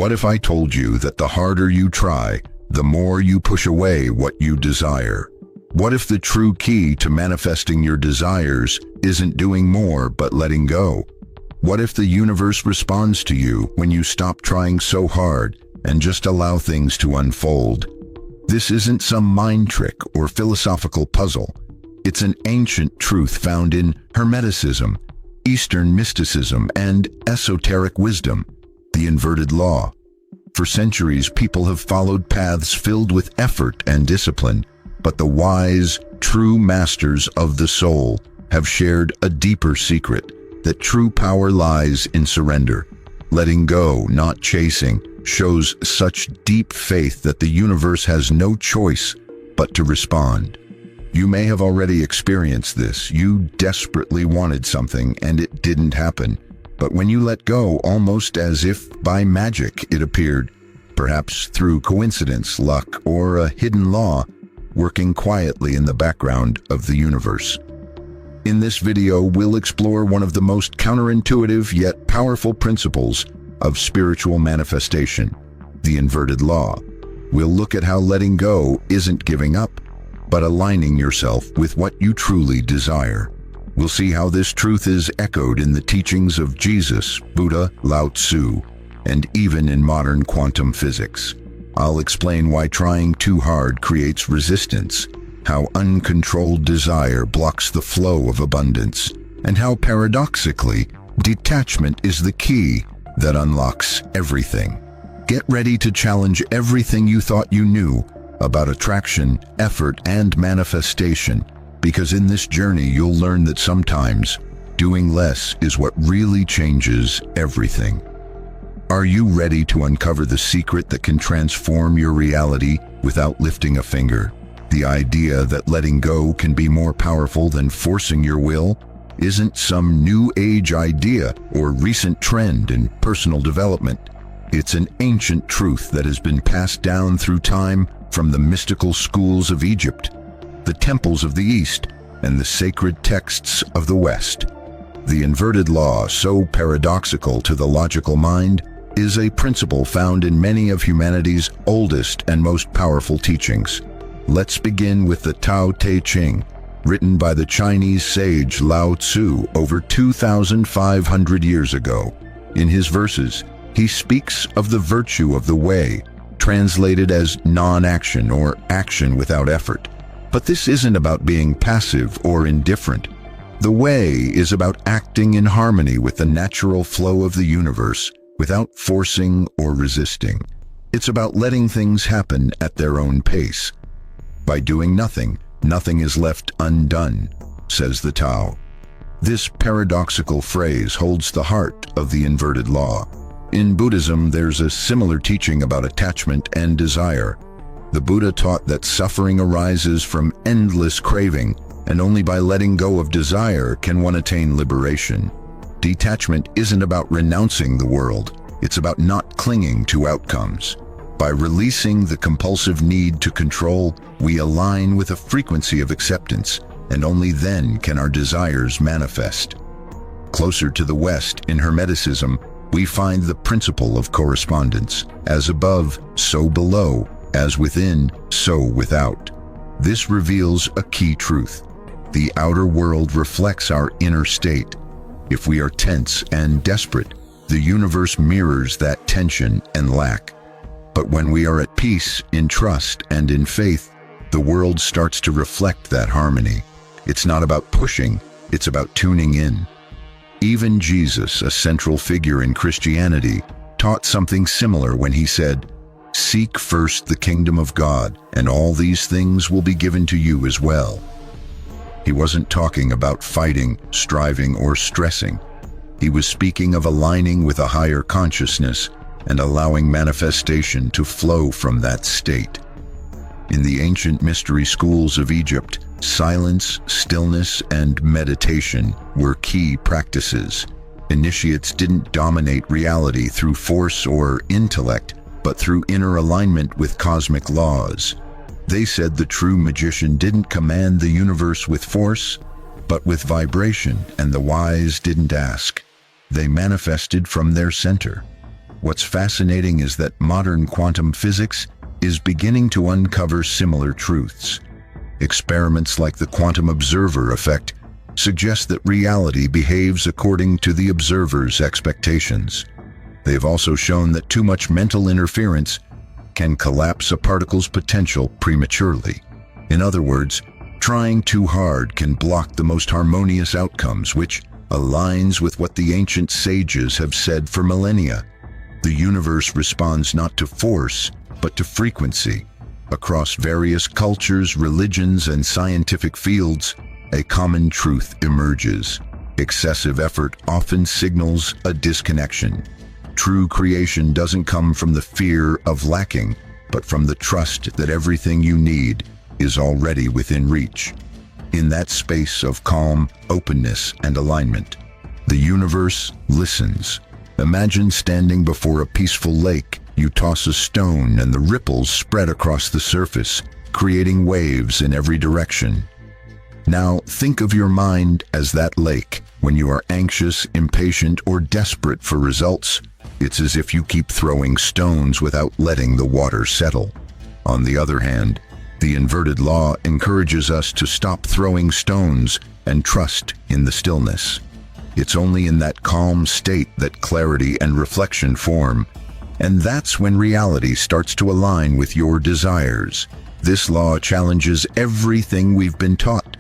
What if I told you that the harder you try, the more you push away what you desire? What if the true key to manifesting your desires isn't doing more but letting go? What if the universe responds to you when you stop trying so hard and just allow things to unfold? This isn't some mind trick or philosophical puzzle. It's an ancient truth found in Hermeticism, Eastern mysticism, and esoteric wisdom, the inverted law. For centuries, people have followed paths filled with effort and discipline, but the wise, true masters of the soul have shared a deeper secret, that true power lies in surrender. Letting go, not chasing, shows such deep faith that the universe has no choice but to respond. You may have already experienced this. You desperately wanted something and it didn't happen. But when you let go, almost as if by magic it appeared, perhaps through coincidence, luck, or a hidden law, working quietly in the background of the universe. In this video, we'll explore one of the most counterintuitive yet powerful principles of spiritual manifestation, the inverted law. We'll look at how letting go isn't giving up, but aligning yourself with what you truly desire. We'll see how this truth is echoed in the teachings of Jesus, Buddha, Lao Tzu, and even in modern quantum physics. I'll explain why trying too hard creates resistance, how uncontrolled desire blocks the flow of abundance, and how paradoxically, detachment is the key that unlocks everything. Get ready to challenge everything you thought you knew about attraction, effort, and manifestation, because in this journey you'll learn that sometimes doing less is what really changes everything. Are you ready to uncover the secret that can transform your reality without lifting a finger? The idea that letting go can be more powerful than forcing your will isn't some new age idea or recent trend in personal development. It's an ancient truth that has been passed down through time from the mystical schools of Egypt, the temples of the East, and the sacred texts of the West. The inverted law, so paradoxical to the logical mind, is a principle found in many of humanity's oldest and most powerful teachings. Let's begin with the Tao Te Ching, written by the Chinese sage Lao Tzu over 2,500 years ago. In his verses, he speaks of the virtue of the way, translated as non-action or action without effort. But this isn't about being passive or indifferent. The way is about acting in harmony with the natural flow of the universe, without forcing or resisting. It's about letting things happen at their own pace. By doing nothing, nothing is left undone, says the Tao. This paradoxical phrase holds the heart of the inverted law. In Buddhism, there's a similar teaching about attachment and desire. The Buddha taught that suffering arises from endless craving, and only by letting go of desire can one attain liberation. Detachment isn't about renouncing the world, it's about not clinging to outcomes. By releasing the compulsive need to control, we align with a frequency of acceptance, and only then can our desires manifest. Closer to the West, in Hermeticism, we find the principle of correspondence. As above, so below. As within, so without. This reveals a key truth. The outer world reflects our inner state. If we are tense and desperate, the universe mirrors that tension and lack. But when we are at peace, in trust, and in faith, the world starts to reflect that harmony. It's not about pushing, it's about tuning in. Even Jesus, a central figure in Christianity, taught something similar when he said, "Seek first the kingdom of God, and all these things will be given to you as well." He wasn't talking about fighting, striving, or stressing. He was speaking of aligning with a higher consciousness and allowing manifestation to flow from that state. In the ancient mystery schools of Egypt, silence, stillness, and meditation were key practices. Initiates didn't dominate reality through force or intellect, but through inner alignment with cosmic laws. They said the true magician didn't command the universe with force, but with vibration, and the wise didn't ask. They manifested from their center. What's fascinating is that modern quantum physics is beginning to uncover similar truths. Experiments like the quantum observer effect suggest that reality behaves according to the observer's expectations. They've also shown that too much mental interference can collapse a particle's potential prematurely. In other words, trying too hard can block the most harmonious outcomes, which aligns with what the ancient sages have said for millennia. The universe responds not to force, but to frequency. Across various cultures, religions, and scientific fields, a common truth emerges. Excessive effort often signals a disconnection. True creation doesn't come from the fear of lacking, but from the trust that everything you need is already within reach. In that space of calm, openness, and alignment, the universe listens. Imagine standing before a peaceful lake. You toss a stone and the ripples spread across the surface, creating waves in every direction. Now think of your mind as that lake. When you are anxious, impatient, or desperate for results, it's as if you keep throwing stones without letting the water settle. On the other hand, the inverted law encourages us to stop throwing stones and trust in the stillness. It's only in that calm state that clarity and reflection form, and that's when reality starts to align with your desires. This law challenges everything we've been taught.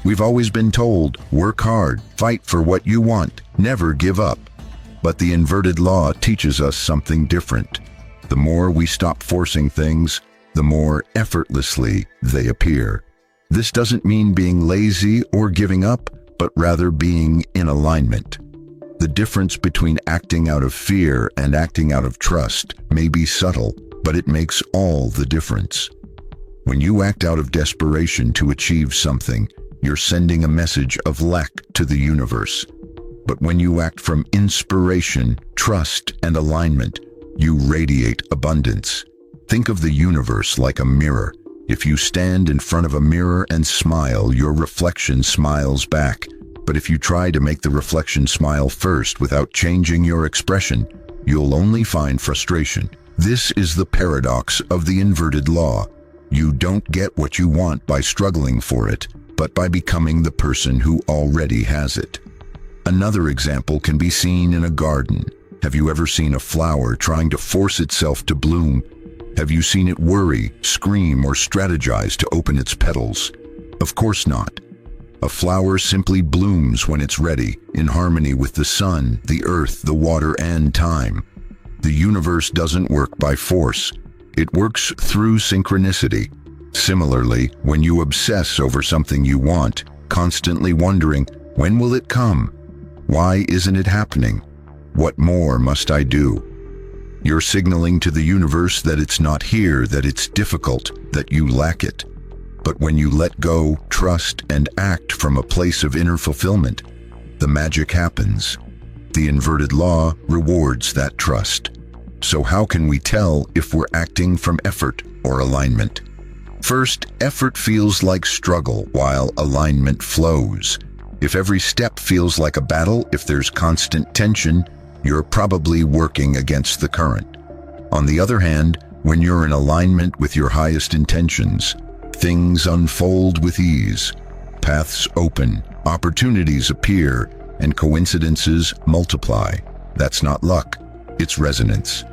We've always been told, work hard, fight for what you want, never give up. But the inverted law teaches us something different. The more we stop forcing things, the more effortlessly they appear. This doesn't mean being lazy or giving up, but rather being in alignment. The difference between acting out of fear and acting out of trust may be subtle, but it makes all the difference. When you act out of desperation to achieve something, you're sending a message of lack to the universe. But when you act from inspiration, trust, and alignment, you radiate abundance. Think of the universe like a mirror. If you stand in front of a mirror and smile, your reflection smiles back. But if you try to make the reflection smile first without changing your expression, you'll only find frustration. This is the paradox of the inverted law. You don't get what you want by struggling for it, but by becoming the person who already has it. Another example can be seen in a garden. Have you ever seen a flower trying to force itself to bloom? Have you seen it worry, scream, or strategize to open its petals? Of course not. A flower simply blooms when it's ready, in harmony with the sun, the earth, the water, and time. The universe doesn't work by force. It works through synchronicity. Similarly, when you obsess over something you want, constantly wondering, when will it come? Why isn't it happening? What more must I do? You're signaling to the universe that it's not here, that it's difficult, that you lack it. But when you let go, trust, and act from a place of inner fulfillment, the magic happens. The inverted law rewards that trust. So how can we tell if we're acting from effort or alignment? First, effort feels like struggle, while alignment flows. If every step feels like a battle, if there's constant tension, you're probably working against the current. On the other hand, when you're in alignment with your highest intentions, things unfold with ease. Paths open, opportunities appear, and coincidences multiply. That's not luck, it's resonance.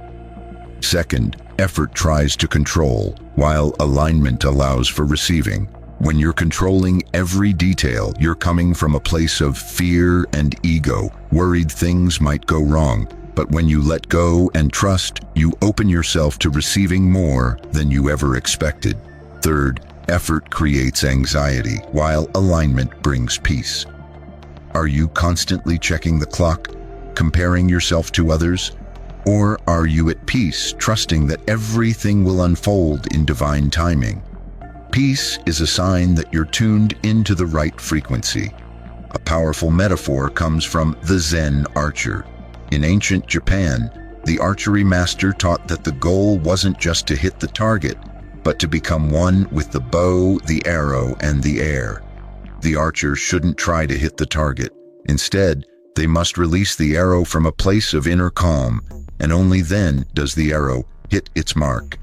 Second, effort tries to control, while alignment allows for receiving. When you're controlling every detail, you're coming from a place of fear and ego, worried things might go wrong. But when you let go and trust, you open yourself to receiving more than you ever expected. Third, effort creates anxiety, while alignment brings peace. Are you constantly checking the clock, comparing yourself to others? Or are you at peace, trusting that everything will unfold in divine timing? Peace is a sign that you're tuned into the right frequency. A powerful metaphor comes from the Zen archer. In ancient Japan, the archery master taught that the goal wasn't just to hit the target, but to become one with the bow, the arrow, and the air. The archer shouldn't try to hit the target. Instead, they must release the arrow from a place of inner calm and only then does the arrow hit its mark.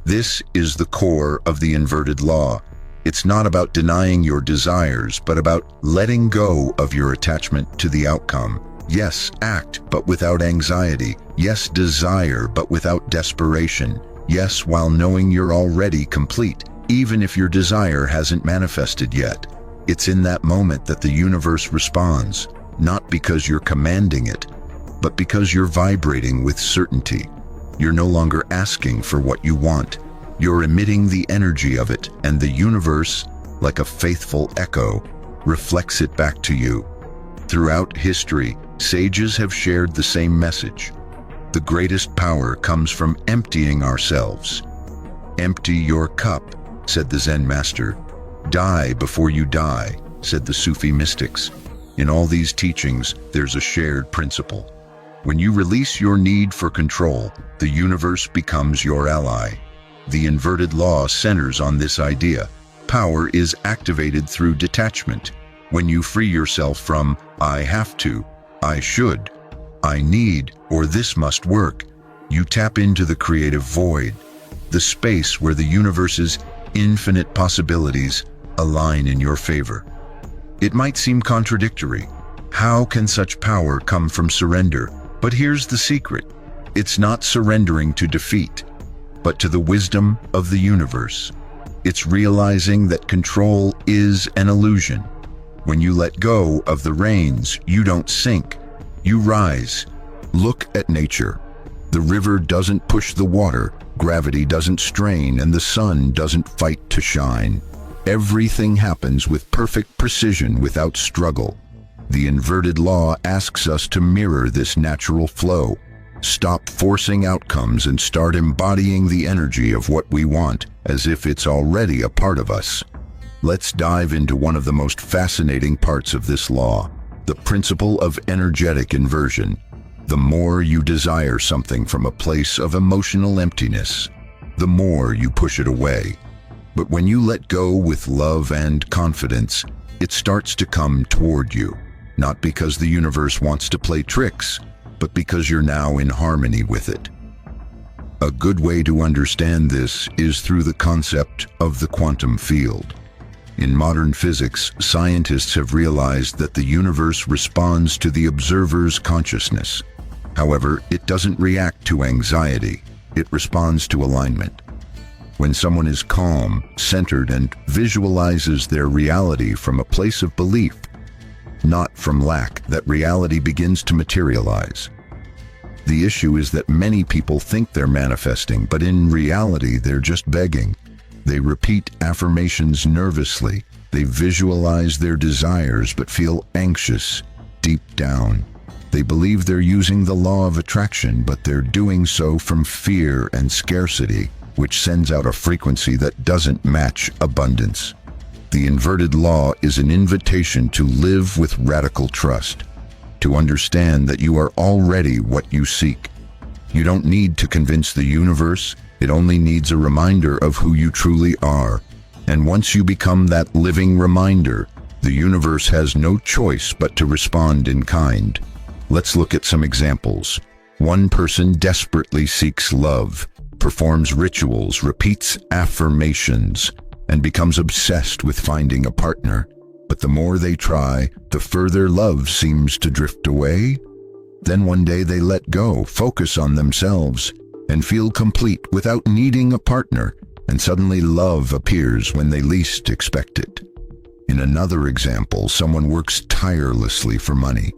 This is the core of the inverted law. It's not about denying your desires, but about letting go of your attachment to the outcome. Yes, act, but without anxiety. Yes, desire, but without desperation. Yes, while knowing you're already complete, even if your desire hasn't manifested yet. It's in that moment that the universe responds, not because you're commanding it, but because you're vibrating with certainty. You're no longer asking for what you want. You're emitting the energy of it, and the universe, like a faithful echo, reflects it back to you. Throughout history, sages have shared the same message. The greatest power comes from emptying ourselves. Empty your cup, said the Zen master. Die before you die, said the Sufi mystics. In all these teachings, there's a shared principle. When you release your need for control, the universe becomes your ally. The inverted law centers on this idea. Power is activated through detachment. When you free yourself from I have to, I should, I need, or this must work, you tap into the creative void, the space where the universe's infinite possibilities align in your favor. It might seem contradictory. How can such power come from surrender? But here's the secret. It's not surrendering to defeat, but to the wisdom of the universe. It's realizing that control is an illusion. When you let go of the reins, you don't sink, you rise. Look at nature. The river doesn't push the water, gravity doesn't strain, and the sun doesn't fight to shine. Everything happens with perfect precision without struggle. The inverted law asks us to mirror this natural flow. Stop forcing outcomes and start embodying the energy of what we want, as if it's already a part of us. Let's dive into one of the most fascinating parts of this law, the principle of energetic inversion. The more you desire something from a place of emotional emptiness, the more you push it away. But when you let go with love and confidence, it starts to come toward you, not because the universe wants to play tricks, but because you're now in harmony with it. A good way to understand this is through the concept of the quantum field. In modern physics, scientists have realized that the universe responds to the observer's consciousness. However, it doesn't react to anxiety, it responds to alignment. When someone is calm, centered, and visualizes their reality from a place of belief, not from lack, that reality begins to materialize. The issue is that many people think they're manifesting, but in reality they're just begging. They repeat affirmations nervously. They visualize their desires but feel anxious deep down. They believe they're using the law of attraction, but they're doing so from fear and scarcity, which sends out a frequency that doesn't match abundance. The inverted law is an invitation to live with radical trust, to understand that you are already what you seek. You don't need to convince the universe, it only needs a reminder of who you truly are. And once you become that living reminder, the universe has no choice but to respond in kind. Let's look at some examples. One person desperately seeks love, performs rituals, repeats affirmations, and becomes obsessed with finding a partner. But the more they try, the further love seems to drift away. Then one day they let go, focus on themselves, and feel complete without needing a partner, and suddenly love appears when they least expect it. In another example, someone works tirelessly for money,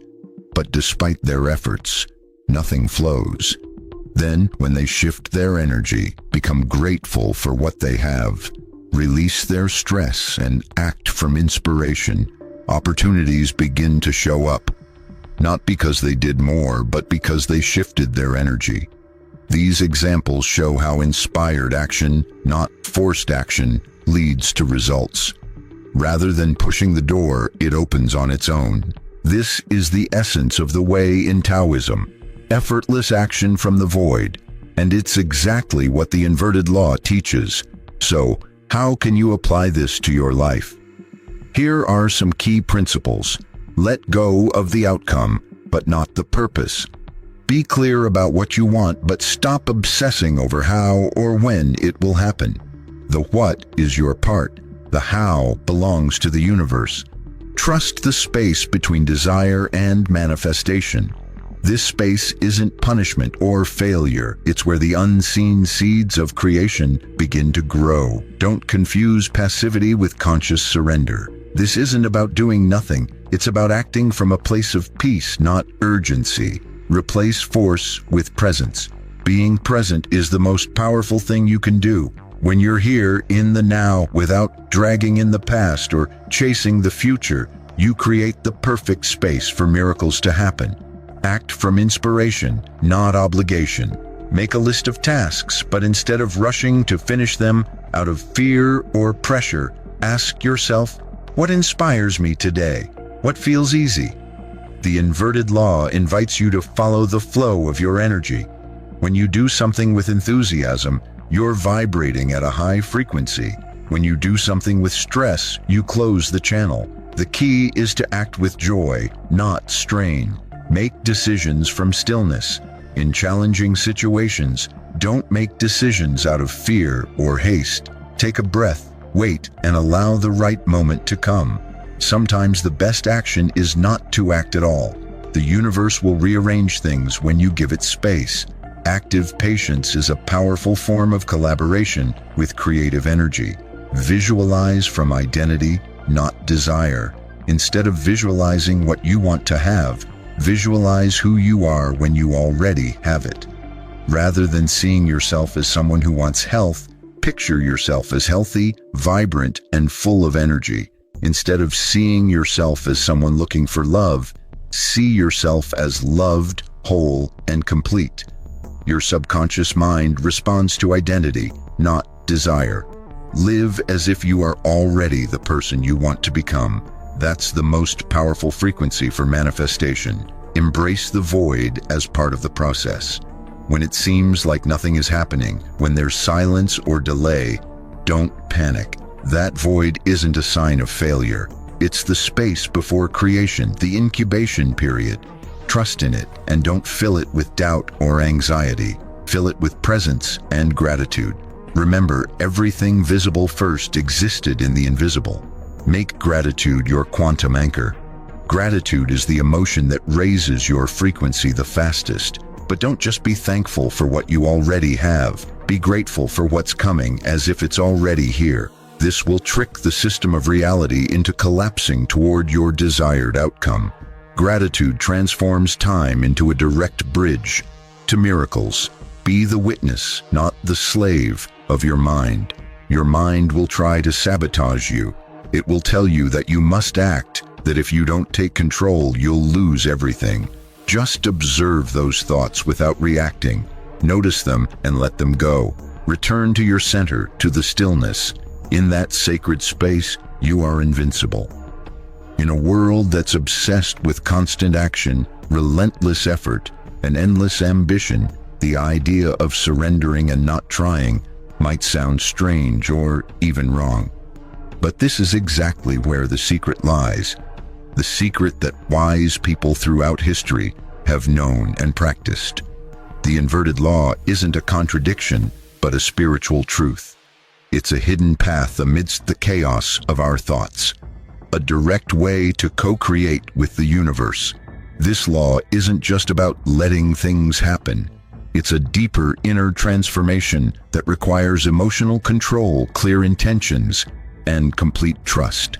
but despite their efforts, nothing flows. Then, when they shift their energy, become grateful for what they have, release their stress, and act from inspiration, opportunities begin to show up. Not because they did more, but because they shifted their energy. These examples show how inspired action, not forced action, leads to results. Rather than pushing the door, it opens on its own. This is the essence of the way in Taoism, effortless action from the void, and it's exactly what the inverted law teaches. So, how can you apply this to your life? Here are some key principles. Let go of the outcome, but not the purpose. Be clear about what you want, but stop obsessing over how or when it will happen. The what is your part. The how belongs to the universe. Trust the space between desire and manifestation. This space isn't punishment or failure. It's where the unseen seeds of creation begin to grow. Don't confuse passivity with conscious surrender. This isn't about doing nothing. It's about acting from a place of peace, not urgency. Replace force with presence. Being present is the most powerful thing you can do. When you're here in the now without dragging in the past or chasing the future, you create the perfect space for miracles to happen. Act from inspiration, not obligation. Make a list of tasks, but instead of rushing to finish them out of fear or pressure, ask yourself, what inspires me today? What feels easy? The inverted law invites you to follow the flow of your energy. When you do something with enthusiasm, you're vibrating at a high frequency. When you do something with stress, you close the channel. The key is to act with joy, not strain. Make decisions from stillness. In challenging situations, don't make decisions out of fear or haste. Take a breath, wait, and allow the right moment to come. Sometimes the best action is not to act at all. The universe will rearrange things when you give it space. Active patience is a powerful form of collaboration with creative energy. Visualize from identity, not desire. Instead of visualizing what you want to have, visualize who you are when you already have it. Rather than seeing yourself as someone who wants health, picture yourself as healthy, vibrant, and full of energy. Instead of seeing yourself as someone looking for love, see yourself as loved, whole, and complete. Your subconscious mind responds to identity, not desire. Live as if you are already the person you want to become. That's the most powerful frequency for manifestation. Embrace the void as part of the process. When it seems like nothing is happening, when there's silence or delay, don't panic. That void isn't a sign of failure. It's the space before creation, the incubation period. Trust in it, and don't fill it with doubt or anxiety. Fill it with presence and gratitude. Remember, everything visible first existed in the invisible. Make gratitude your quantum anchor. Gratitude is the emotion that raises your frequency the fastest. But don't just be thankful for what you already have. Be grateful for what's coming as if it's already here. This will trick the system of reality into collapsing toward your desired outcome. Gratitude transforms time into a direct bridge to miracles. Be the witness, not the slave, of your mind. Your mind will try to sabotage you. It will tell you that you must act, that if you don't take control, you'll lose everything. Just observe those thoughts without reacting. Notice them and let them go. Return to your center, to the stillness. In that sacred space, you are invincible. In a world that's obsessed with constant action, relentless effort, and endless ambition, the idea of surrendering and not trying might sound strange or even wrong. But this is exactly where the secret lies. The secret that wise people throughout history have known and practiced. The inverted law isn't a contradiction, but a spiritual truth. It's a hidden path amidst the chaos of our thoughts. A direct way to co-create with the universe. This law isn't just about letting things happen. It's a deeper inner transformation that requires emotional control, clear intentions, and complete trust.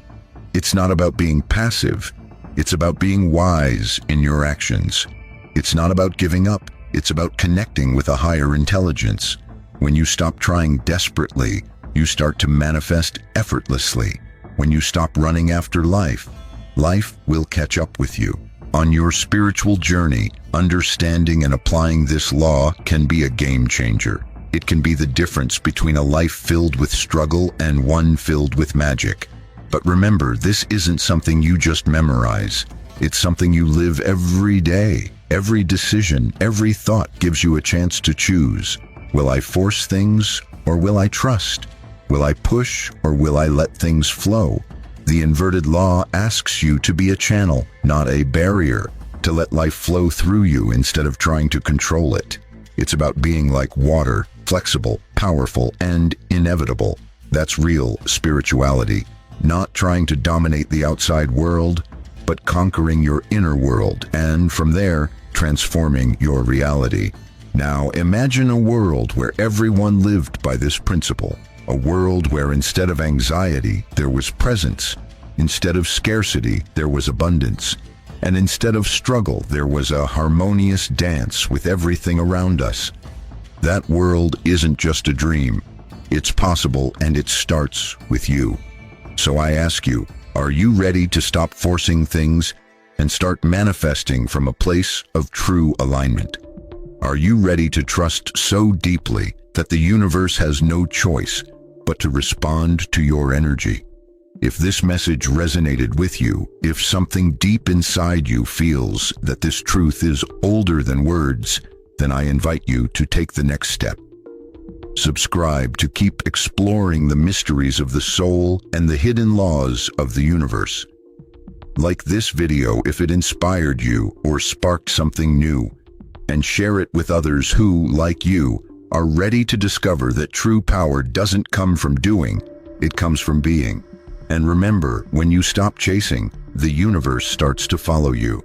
It's not about being passive. It's about being wise in your actions. It's not about giving up. It's about connecting with a higher intelligence. When you stop trying desperately, you start to manifest effortlessly. When you stop running after life, life will catch up with you. On your spiritual journey, understanding and applying this law can be a game changer. It can be the difference between a life filled with struggle and one filled with magic. But remember, this isn't something you just memorize. It's something you live every day. Every decision, every thought gives you a chance to choose. Will I force things or will I trust? Will I push or will I let things flow? The inverted law asks you to be a channel, not a barrier. to let life flow through you instead of trying to control it. It's about being like water, flexible, powerful, and inevitable. That's real spirituality. Not trying to dominate the outside world, but conquering your inner world, and from there, transforming your reality. Now, imagine a world where everyone lived by this principle. A world where instead of anxiety, there was presence. Instead of scarcity, there was abundance. And instead of struggle, there was a harmonious dance with everything around us. That world isn't just a dream. It's possible, and it starts with you. So I ask you, are you ready to stop forcing things and start manifesting from a place of true alignment? Are you ready to trust so deeply that the universe has no choice but to respond to your energy? If this message resonated with you, if something deep inside you feels that this truth is older than words, then I invite you to take the next step. Subscribe to keep exploring the mysteries of the soul and the hidden laws of the universe. Like this video if it inspired you or sparked something new, and share it with others who, like you, are ready to discover that true power doesn't come from doing, it comes from being. And remember, when you stop chasing, the universe starts to follow you.